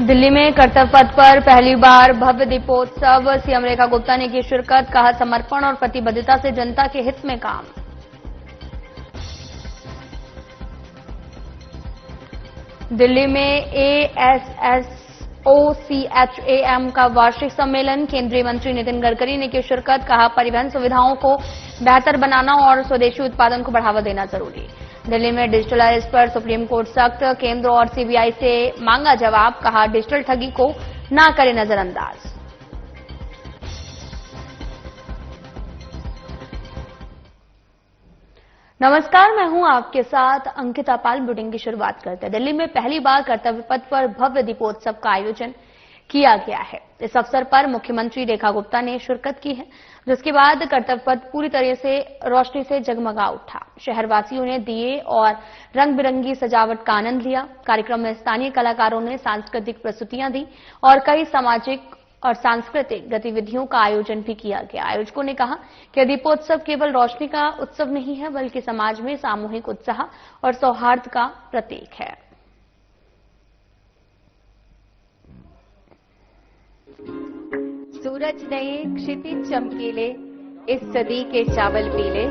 दिल्ली में कर्तव्य पथ पर पहली बार भव्य दीपोत्सव, सीएम रेखा गुप्ता ने की शिरकत, कहा समर्पण और प्रतिबद्धता से जनता के हित में काम। दिल्ली में ASSOCHAM का वार्षिक सम्मेलन, केंद्रीय मंत्री नितिन गडकरी ने की शिरकत, कहा परिवहन सुविधाओं को बेहतर बनाना और स्वदेशी उत्पादन को बढ़ावा देना जरूरी। दिल्ली में डिजिटल अरेस्ट पर सुप्रीम कोर्ट सख्त, केंद्र और सीबीआई से मांगा जवाब, कहा डिजिटल ठगी को ना करे नजरअंदाज। नमस्कार, मैं हूं आपके साथ अंकिता पाल। बुलेटिन की शुरुआत करते हैं। दिल्ली में पहली बार कर्तव्य पथ पर भव्य दीपोत्सव का आयोजन किया गया है। इस अवसर पर मुख्यमंत्री रेखा गुप्ता ने शिरकत की है, जिसके बाद कर्तव्य पथ पूरी तरह से रोशनी से जगमगा उठा। शहरवासियों ने दिए और रंग बिरंगी सजावट का आनंद लिया। कार्यक्रम में स्थानीय कलाकारों ने सांस्कृतिक प्रस्तुतियां दी और कई सामाजिक और सांस्कृतिक गतिविधियों का आयोजन भी किया गया। आयोजकों ने कहा कि दीपोत्सव केवल रोशनी का उत्सव नहीं है, बल्कि समाज में सामूहिक उत्साह और सौहार्द का प्रतीक है। सूरज नए, क्षितिज चमकीले, इस सदी के चावल पीले,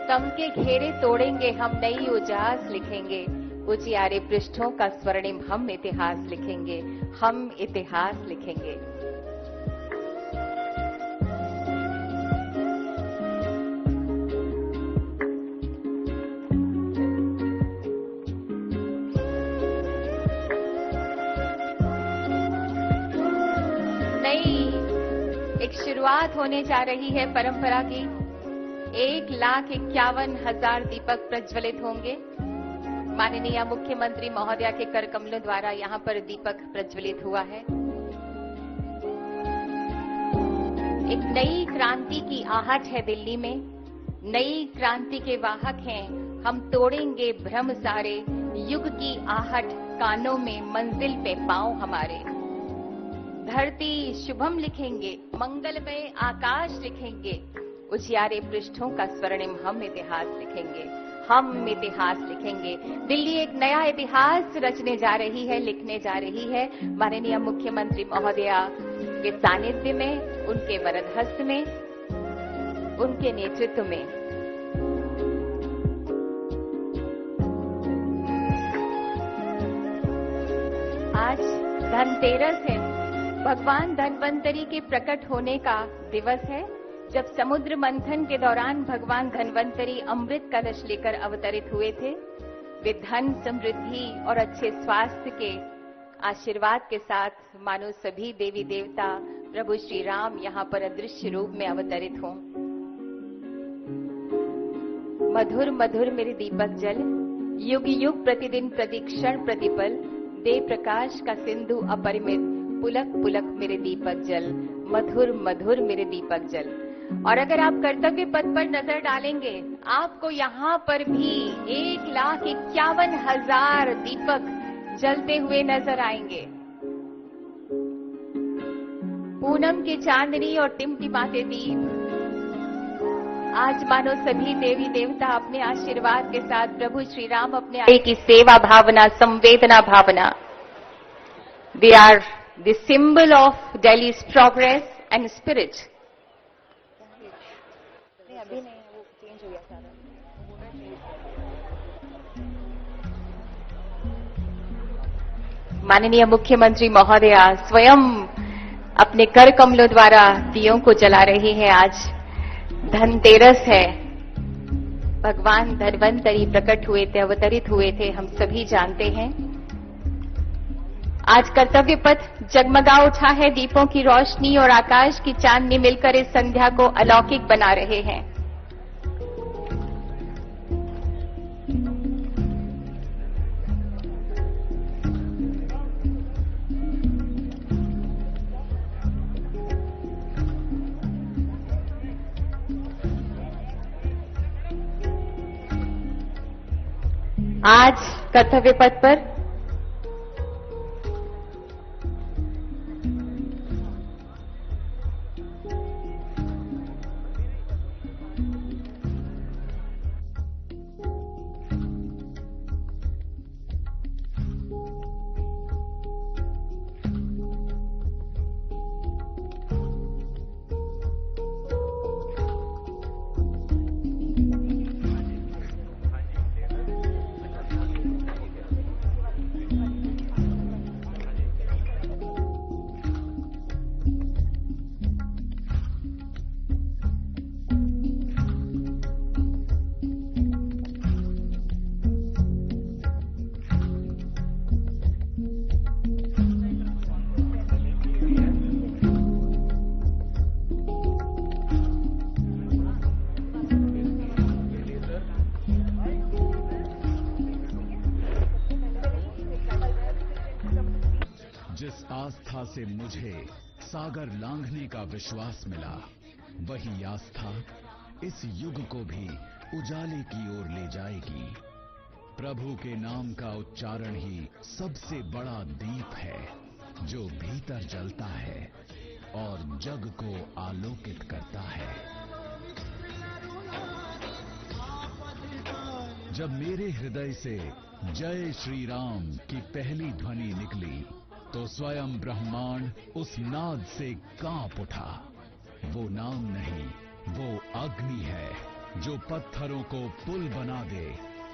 तम के घेरे तोड़ेंगे हम, नई उजास लिखेंगे, उजियारे पृष्ठों का स्वर्णिम हम इतिहास लिखेंगे, हम इतिहास लिखेंगे। एक शुरुआत होने जा रही है परंपरा की। 1,51,000 दीपक प्रज्वलित होंगे। माननीय मुख्यमंत्री महोदया के कर कमलों द्वारा यहां पर दीपक प्रज्वलित हुआ है। एक नई क्रांति की आहट है दिल्ली में। नई क्रांति के वाहक हैं हम, तोड़ेंगे भ्रम सारे, युग की आहट कानों में, मंजिल पे पांव हमारे। धरती शुभम लिखेंगे, मंगलमय आकाश लिखेंगे, उजियारे पृष्ठों का स्वर्णिम हम इतिहास लिखेंगे, हम इतिहास लिखेंगे। दिल्ली एक नया इतिहास रचने जा रही है, लिखने जा रही है। माननीय मुख्यमंत्री महोदया के सानिध्य में, उनके वरद हस्त में, उनके नेतृत्व में। आज धनतेरस है, भगवान धन्वंतरी के प्रकट होने का दिवस है। जब समुद्र मंथन के दौरान भगवान धन्वंतरी अमृत कलश लेकर अवतरित हुए थे, वे धन, समृद्धि और अच्छे स्वास्थ्य के आशीर्वाद के साथ मानो सभी देवी देवता प्रभु श्री राम यहां पर अदृश्य रूप में अवतरित हों। मधुर मधुर मेरे दीपक जल, युग युग प्रतिदिन प्रतिक्षण प्रतिपल, दे प्रकाश का सिंधु अपरिमित, पुलक पुलक मेरे दीपक जल, मधुर मधुर मेरे दीपक जल। और अगर आप कर्तव्य पथ पर नजर डालेंगे, आपको यहाँ पर भी 1,51,000 दीपक जलते हुए नजर आएंगे। पूनम की चांदनी और टिमटिमाते दीप। आज मानो सभी देवी देवता अपने आशीर्वाद के साथ प्रभु श्री राम अपने की सेवा भावना, संवेदना भावना, they are the symbol of Delhi's progress and spirit. माननीय मुख्यमंत्री महोदया स्वयं अपने कर कमलों द्वारा दियों को जला रही है। आज धनतेरस है, भगवान धन्वंतरी प्रकट हुए थे, अवतरित हुए थे, हम सभी जानते हैं। आज कर्तव्य पथ जगमगा उठा है, दीपों की रोशनी और आकाश की चांदनी मिलकर इस संध्या को अलौकिक बना रहे हैं। आज कर्तव्य पथ पर आस्था से मुझे सागर लांघने का विश्वास मिला, वही आस्था इस युग को भी उजाले की ओर ले जाएगी। प्रभु के नाम का उच्चारण ही सबसे बड़ा दीप है, जो भीतर जलता है और जग को आलोकित करता है। जब मेरे हृदय से जय श्री राम की पहली ध्वनि निकली, तो स्वयं ब्रह्मांड उस नाद से कांप उठा। वो नाम नहीं, वो अग्नि है, जो पत्थरों को पुल बना दे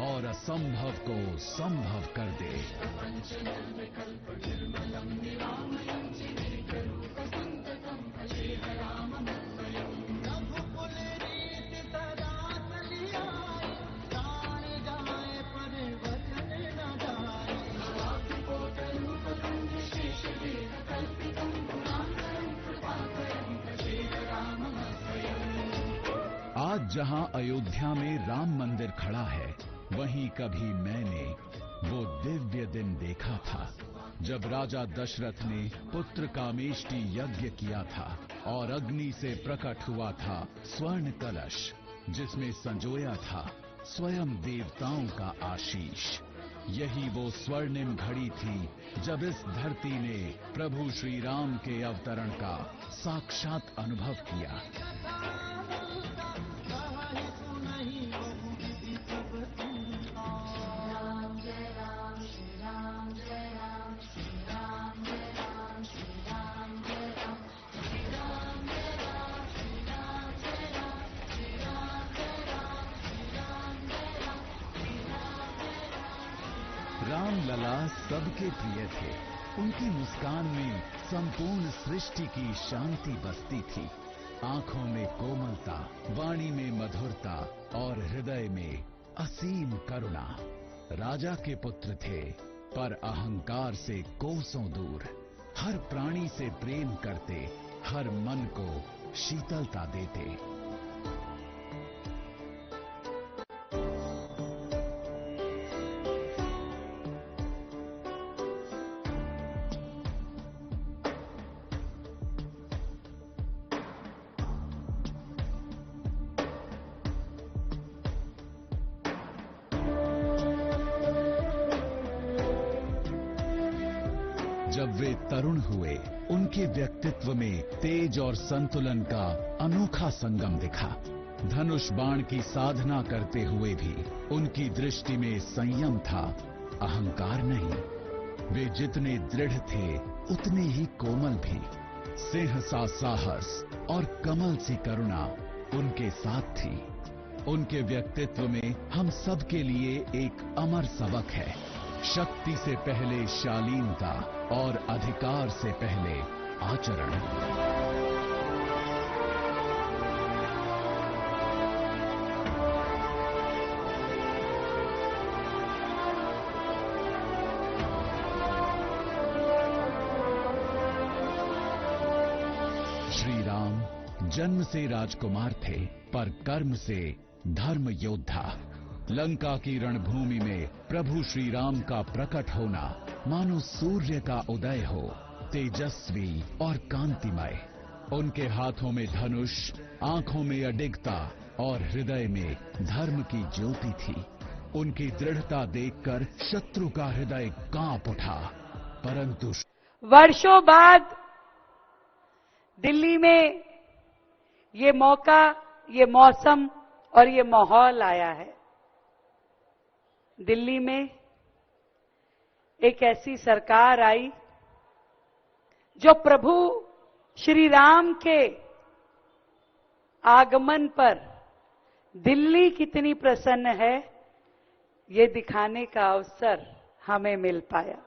और असंभव को संभव कर दे। आज जहां अयोध्या में राम मंदिर खड़ा है, वहीं कभी मैंने वो दिव्य दिन देखा था जब राजा दशरथ ने पुत्र कामेष्टि यज्ञ किया था और अग्नि से प्रकट हुआ था स्वर्ण कलश, जिसमें संजोया था स्वयं देवताओं का आशीष। यही वो स्वर्णिम घड़ी थी जब इस धरती ने प्रभु श्री राम के अवतरण का साक्षात अनुभव किया। राम लला सबके प्रिय थे। उनकी मुस्कान में संपूर्ण सृष्टि की शांति बसती थी। आंखों में कोमलता, वाणी में मधुरता और हृदय में असीम करुणा। राजा के पुत्र थे, पर अहंकार से कोसों दूर। हर प्राणी से प्रेम करते, हर मन को शीतलता देते। जब वे तरुण हुए, उनके व्यक्तित्व में तेज और संतुलन का अनोखा संगम दिखा। धनुष बाण की साधना करते हुए भी उनकी दृष्टि में संयम था, अहंकार नहीं। वे जितने दृढ़ थे, उतने ही कोमल भी। सिंह सा साहस और कमल सी करुणा उनके साथ थी। उनके व्यक्तित्व में हम सब के लिए एक अमर सबक है। शक्ति से पहले शालीनता और अधिकार से पहले आचरण। श्री राम जन्म से राजकुमार थे, पर कर्म से धर्म योद्धा। लंका की रणभूमि में प्रभु श्री राम का प्रकट होना मानो सूर्य का उदय हो, तेजस्वी और कांतिमय। उनके हाथों में धनुष, आंखों में अडिगता और हृदय में धर्म की ज्योति थी। उनकी दृढ़ता देखकर शत्रु का हृदय कांप उठा, परंतु वर्षों बाद दिल्ली में ये मौका, ये मौसम और ये माहौल आया है। दिल्ली में एक ऐसी सरकार आई जो प्रभु श्री राम के आगमन पर दिल्ली कितनी प्रसन्न है, ये दिखाने का अवसर हमें मिल पाया।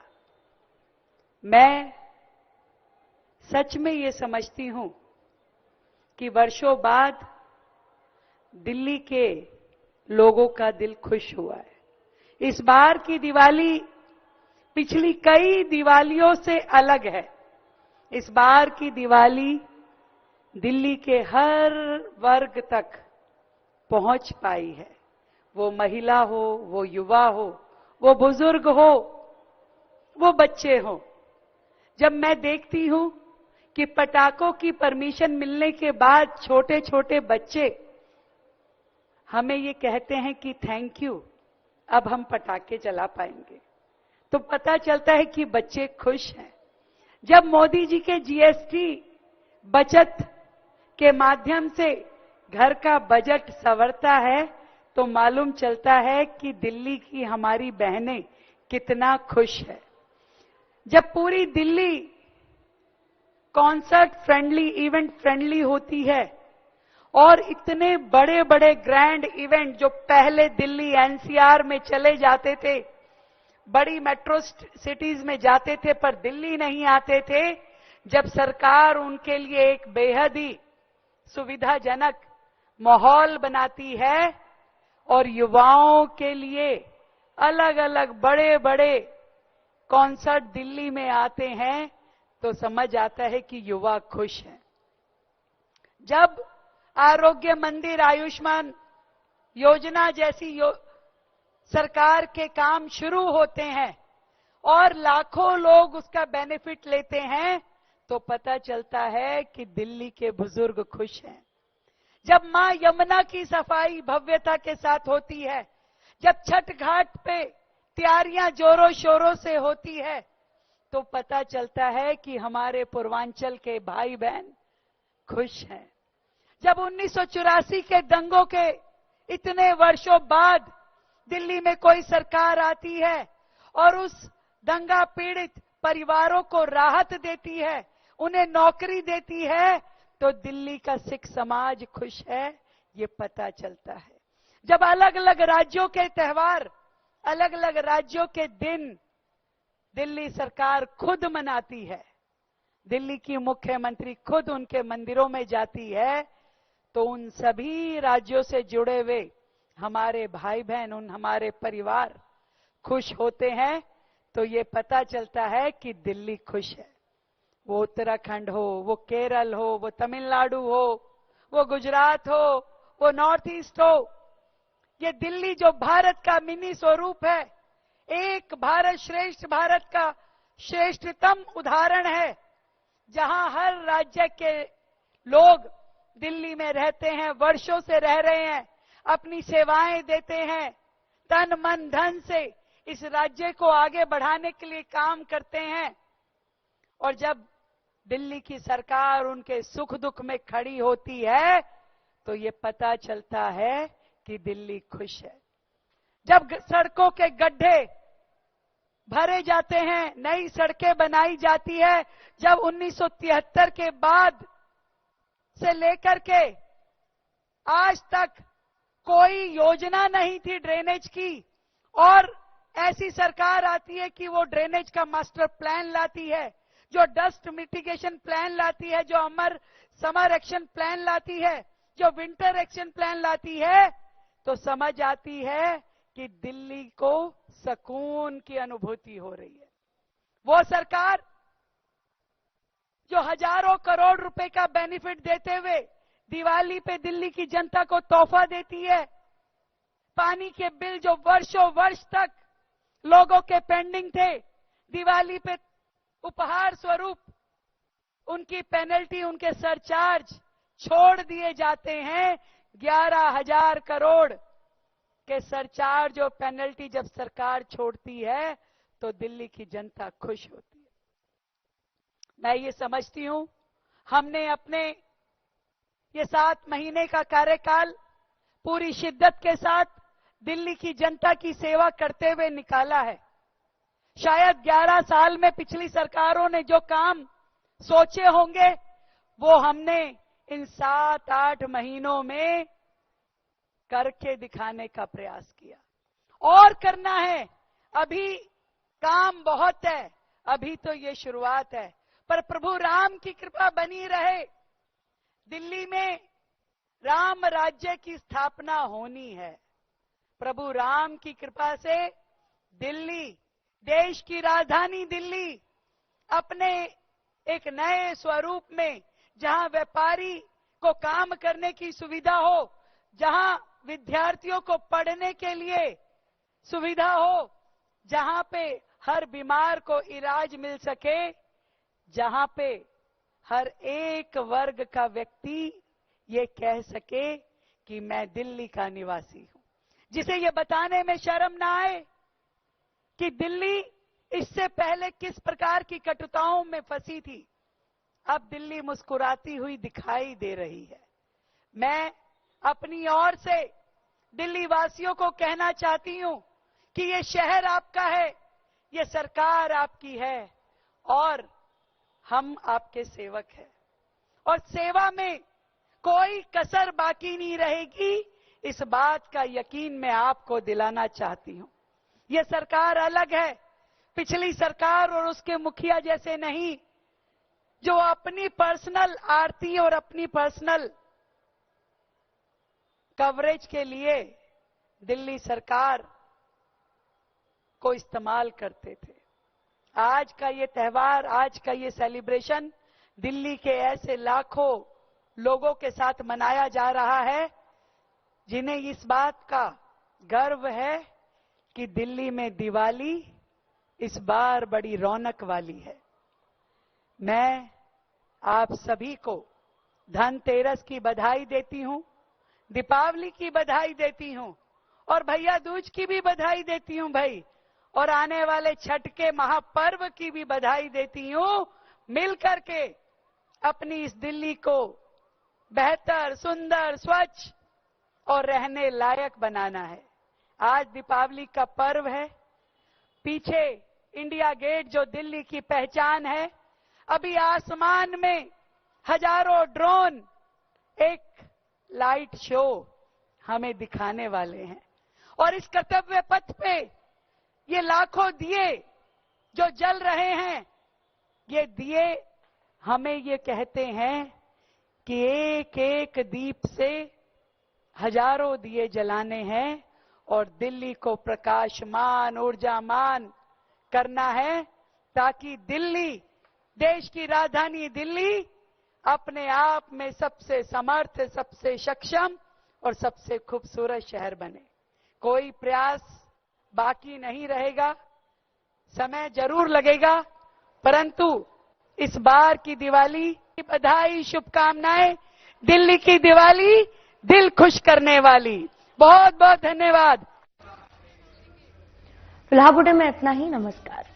मैं सच में ये समझती हूं कि वर्षों बाद दिल्ली के लोगों का दिल खुश हुआ है। इस बार की दिवाली पिछली कई दिवालियों से अलग है। इस बार की दिवाली दिल्ली के हर वर्ग तक पहुंच पाई है। वो महिला हो, वो युवा हो, वो बुजुर्ग हो, वो बच्चे हो। जब मैं देखती हूं कि पटाखों की परमिशन मिलने के बाद छोटे छोटे बच्चे हमें ये कहते हैं कि थैंक यू, अब हम पटाखे चला पाएंगे, तो पता चलता है कि बच्चे खुश हैं। जब मोदी जी के जीएसटी बचत के माध्यम से घर का बजट संवरता है तो मालूम चलता है कि दिल्ली की हमारी बहनें कितना खुश है। जब पूरी Delhi concert friendly, event friendly होती है और इतने बड़े बड़े ग्रैंड इवेंट जो पहले दिल्ली एनसीआर में चले जाते थे, बड़ी मेट्रो सिटीज में जाते थे पर दिल्ली नहीं आते थे, जब सरकार उनके लिए एक बेहद ही सुविधाजनक माहौल बनाती है और युवाओं के लिए अलग अलग बड़े बड़े कॉन्सर्ट दिल्ली में आते हैं, तो समझ आता है कि युवा खुश हैं। जब आरोग्य मंदिर, आयुष्मान योजना जैसी सरकार के काम शुरू होते हैं और लाखों लोग उसका बेनिफिट लेते हैं, तो पता चलता है कि दिल्ली के बुजुर्ग खुश हैं। जब मां यमुना की सफाई भव्यता के साथ होती है, जब छठ घाट पे तैयारियां जोरों शोरों से होती है, तो पता चलता है कि हमारे पूर्वांचल के भाई बहन खुश हैं। जब 1984 के दंगों के इतने वर्षों बाद दिल्ली में कोई सरकार आती है और उस दंगा पीड़ित परिवारों को राहत देती है, उन्हें नौकरी देती है, तो दिल्ली का सिख समाज खुश है, ये पता चलता है। जब अलग अलग राज्यों के त्योहार, अलग अलग राज्यों के दिन दिल्ली सरकार खुद मनाती है, दिल्ली की मुख्यमंत्री खुद उनके मंदिरों में जाती है, तो उन सभी राज्यों से जुड़े हुए हमारे भाई बहन, उन हमारे परिवार खुश होते हैं, तो ये पता चलता है कि दिल्ली खुश है। वो उत्तराखंड हो, वो केरल हो, वो तमिलनाडु हो, वो गुजरात हो, वो नॉर्थ ईस्ट हो, ये दिल्ली जो भारत का मिनी स्वरूप है, एक भारत श्रेष्ठ भारत का श्रेष्ठतम उदाहरण है, जहां हर राज्य के लोग दिल्ली में रहते हैं, वर्षों से रह रहे हैं, अपनी सेवाएं देते हैं, तन मन धन से इस राज्य को आगे बढ़ाने के लिए काम करते हैं। और जब दिल्ली की सरकार उनके सुख दुख में खड़ी होती है, तो ये पता चलता है कि दिल्ली खुश है। जब सड़कों के गड्ढे भरे जाते हैं, नई सड़कें बनाई जाती है, जब 1973 के बाद से लेकर के आज तक कोई योजना नहीं थी ड्रेनेज की, और ऐसी सरकार आती है कि वो ड्रेनेज का मास्टर प्लान लाती है, जो डस्ट मिटिगेशन प्लान लाती है, जो समर एक्शन प्लान लाती है, जो विंटर एक्शन प्लान लाती है, तो समझ आती है कि दिल्ली को सुकून की अनुभूति हो रही है। वो सरकार जो हजारों करोड़ रुपए का बेनिफिट देते हुए दिवाली पे दिल्ली की जनता को तोहफा देती है, पानी के बिल जो वर्षों वर्ष तक लोगों के पेंडिंग थे, दिवाली पे उपहार स्वरूप उनकी पेनल्टी, उनके सरचार्ज छोड़ दिए जाते हैं। 11,000 करोड़ के सरचार्ज और पेनल्टी जब सरकार छोड़ती है, तो दिल्ली की जनता खुश होती है। मैं ये समझती हूं, हमने अपने ये 7 महीने का कार्यकाल पूरी शिद्दत के साथ दिल्ली की जनता की सेवा करते हुए निकाला है। शायद 11 साल में पिछली सरकारों ने जो काम सोचे होंगे, वो हमने इन 7-8 महीनों में करके दिखाने का प्रयास किया। और करना है, अभी काम बहुत है, अभी तो ये शुरुआत है, पर प्रभु राम की कृपा बनी रहे। दिल्ली में राम राज्य की स्थापना होनी है। प्रभु राम की कृपा से दिल्ली, देश की राजधानी दिल्ली, अपने एक नए स्वरूप में, जहां व्यापारी को काम करने की सुविधा हो, जहां विद्यार्थियों को पढ़ने के लिए सुविधा हो, जहां पे हर बीमार को इलाज मिल सके, जहां पे हर एक वर्ग का व्यक्ति ये कह सके कि मैं दिल्ली का निवासी हूं, जिसे ये बताने में शर्म ना आए कि दिल्ली इससे पहले किस प्रकार की कटुताओं में फंसी थी। अब दिल्ली मुस्कुराती हुई दिखाई दे रही है। मैं अपनी ओर से दिल्ली वासियों को कहना चाहती हूं कि ये शहर आपका है, ये सरकार आपकी है और हम आपके सेवक हैं और सेवा में कोई कसर बाकी नहीं रहेगी, इस बात का यकीन मैं आपको दिलाना चाहती हूं। ये सरकार अलग है, पिछली सरकार और उसके मुखिया जैसे नहीं, जो अपनी पर्सनल आरती और अपनी पर्सनल कवरेज के लिए दिल्ली सरकार को इस्तेमाल करते थे। आज का ये त्यौहार, आज का ये सेलिब्रेशन दिल्ली के ऐसे लाखों लोगों के साथ मनाया जा रहा है जिन्हें इस बात का गर्व है कि दिल्ली में दिवाली इस बार बड़ी रौनक वाली है। मैं आप सभी को धनतेरस की बधाई देती हूं, दीपावली की बधाई देती हूं और भैया दूज की भी बधाई देती हूं भाई, और आने वाले छठ के महापर्व की भी बधाई देती हूं। मिलकर के अपनी इस दिल्ली को बेहतर, सुंदर, स्वच्छ और रहने लायक बनाना है। आज दीपावली का पर्व है। पीछे इंडिया गेट जो दिल्ली की पहचान है, अभी आसमान में हजारों ड्रोन एक लाइट शो हमें दिखाने वाले हैं और इस कर्तव्य पथ पे ये लाखों दिए जो जल रहे हैं, ये दिए हमें ये कहते हैं कि एक एक दीप से हजारों दिए जलाने हैं और दिल्ली को प्रकाशमान, ऊर्जामान करना है, ताकि दिल्ली, देश की राजधानी दिल्ली अपने आप में सबसे समर्थ, सबसे सक्षम और सबसे खूबसूरत शहर बने। कोई प्रयास बाकी नहीं रहेगा, समय जरूर लगेगा, परंतु इस बार की दिवाली की बधाई, शुभकामनाएं। दिल्ली की दिवाली दिल खुश करने वाली। बहुत बहुत धन्यवाद। फिलहाल बुलेटिन में इतना ही। नमस्कार।